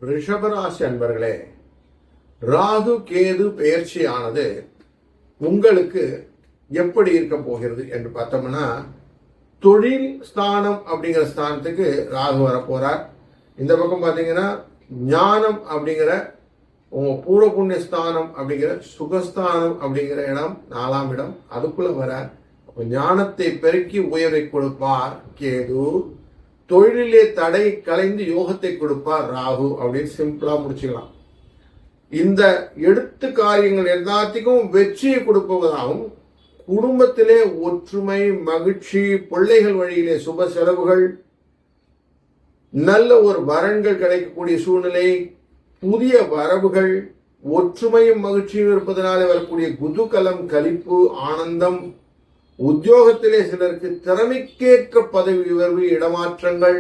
ரிஷபராசி அன்பர்களே, ராகு கேது பெயர்ச்சியானது உங்களுக்கு எப்படி இருக்க போகிறது என்று பார்த்தோம்னா, தொழில் ஸ்தானம் அப்படிங்கிற ஸ்தானத்துக்கு ராகு வரப்போறார். இந்த பக்கம் பார்த்தீங்கன்னா ஞானம் அப்படிங்கிற உங்க பூர்வ புண்ணிய ஸ்தானம் அப்படிங்கிற சுகஸ்தானம் அப்படிங்கிற இடம் 4ஆம் இடம், அதுக்குள்ள வரார். அப்போ ஞானத்தை பெருக்கி உயர்வை கொடுப்பார் கேது, தொழிலே தடை கலைந்து யோகத்தை கொடுப்பார் ராகு அப்படின்னு சிம்பிளா முடிச்சுக்கலாம். இந்த எடுத்து காரியங்கள் எல்லாத்துக்கும் வெற்றியை கொடுப்பதாகவும், குடும்பத்திலே ஒற்றுமை, மகிழ்ச்சி, பிள்ளைகள் வழியிலே சுப செலவுகள், நல்ல ஒரு வரன்கள் கிடைக்கக்கூடிய சூழ்நிலை, புதிய வரவுகள், ஒற்றுமையும் மகிழ்ச்சியும் இருப்பதனாலே வரக்கூடிய குதூகலம், களிப்பு, ஆனந்தம், உத்தியோகத்திலே சிலருக்கு திறமைக்கேற்ற பதவி உயர்வு, இடமாற்றங்கள்,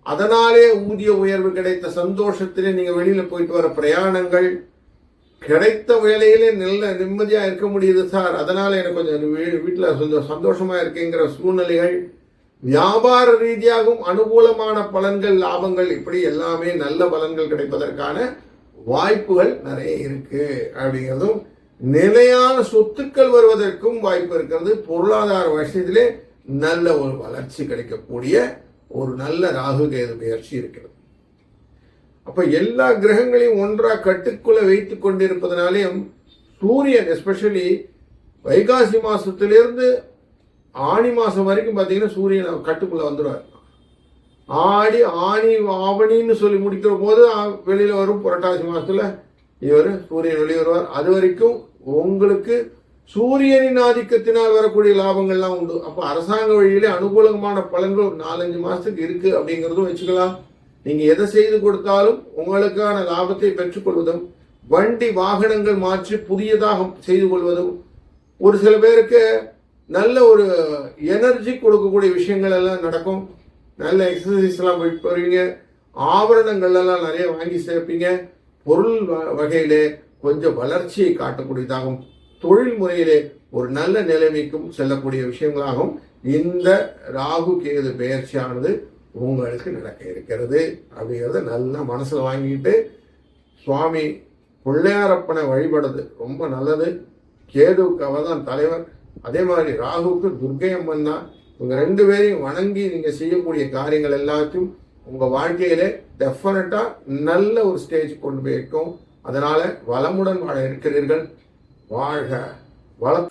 அதனாலே ஊதிய உயர்வு கிடைத்த சந்தோஷத்திலே நீங்க வெளியில போயிட்டு வர பிரயாணங்கள், கிடைத்த வேலையிலே நல்ல நிம்மதியா இருக்க முடியுது சார், அதனால எனக்கு கொஞ்சம் வீட்டுல சந்தோஷமா இருக்கேங்கிற சூழ்நிலைகள், வியாபார ரீதியாகவும் அனுகூலமான பலன்கள், லாபங்கள், இப்படி எல்லாமே நல்ல பலன்கள் கிடைப்பதற்கான வாய்ப்புகள் நிறைய இருக்கு அப்படிங்கிறதும், நிலையான சொத்துக்கள் வருவதற்கும் வாய்ப்பு இருக்கிறது. பொருளாதார விஷயத்திலே நல்ல ஒரு வளர்ச்சி கிடைக்கக்கூடிய ஒரு நல்ல ராகு கேது முயற்சி இருக்கிறது. அப்ப எல்லா கிரகங்களையும் ஒன்றா கட்டுக்குள்ள வைத்துக் கொண்டிருப்பதனாலேயும், சூரியன் எஸ்பெஷலி வைகாசி மாசத்திலிருந்து ஆணி மாசம் வரைக்கும் பார்த்தீங்கன்னா சூரியன் கட்டுக்குள்ள வந்துடுவார். ஆடி ஆணி ஆவணின்னு சொல்லி முடிக்கிற போது வெளியில வரும். புரட்டாசி மாசத்துல இவர் சூரியன் வெளியே வருவார். அது வரைக்கும் உங்களுக்கு சூரியனின் ஆதிக்கத்தினால் வரக்கூடிய லாபங்கள்லாம் உண்டு. அப்போ அரசாங்க வழியிலே அனுகூலமான பலன்கள் ஒரு 4-5 மாசத்துக்கு இருக்கு அப்படிங்கிறதும் வச்சுக்கலாம். நீங்க எதை செய்து கொடுத்தாலும் உங்களுக்கான லாபத்தை பெற்றுக்கொள்வதும், வண்டி வாகனங்கள் மாற்றி புதியதாக செய்து கொள்வதும், ஒரு சில பேருக்கு நல்ல ஒரு எனர்ஜி கொடுக்கக்கூடிய விஷயங்கள் எல்லாம் நடக்கும். நல்ல எக்ஸசைஸ் எல்லாம் போயிட்டு வருவீங்க, ஆபரணங்கள் எல்லாம் நிறைய வாங்கி சேர்ப்பீங்க, பொருள் வகையிலே கொஞ்சம் வளர்ச்சியை காட்டக்கூடியதாகவும், தொழில் முறையிலே ஒரு நல்ல நிலைமைக்கும் செல்லக்கூடிய விஷயங்களாகவும் இந்த ராகு கேது பெயர்ச்சியானது உங்களுக்கு நடக்க இருக்கிறது அப்படிங்கிறத நல்லா மனசுல வாங்கிட்டு சுவாமி பிள்ளையாரப்பனை வழிபடுறது ரொம்ப நல்லது. கேதுவுக்கு அவர் தான் தலைவர், அதே மாதிரி ராகுவுக்கு துர்க்கை அம்மன் தான். இவங்க 2 பேரையும் வணங்கி நீங்க செய்யக்கூடிய காரியங்கள் எல்லாத்தையும் உங்க வாழ்க்கையில டெஃபினட்டா நல்ல ஒரு ஸ்டேஜ் கொண்டு போய் வைக்கும். அதனால வளமுடன் வாழ இருக்கிறீர்கள். வாழ்க வளம்.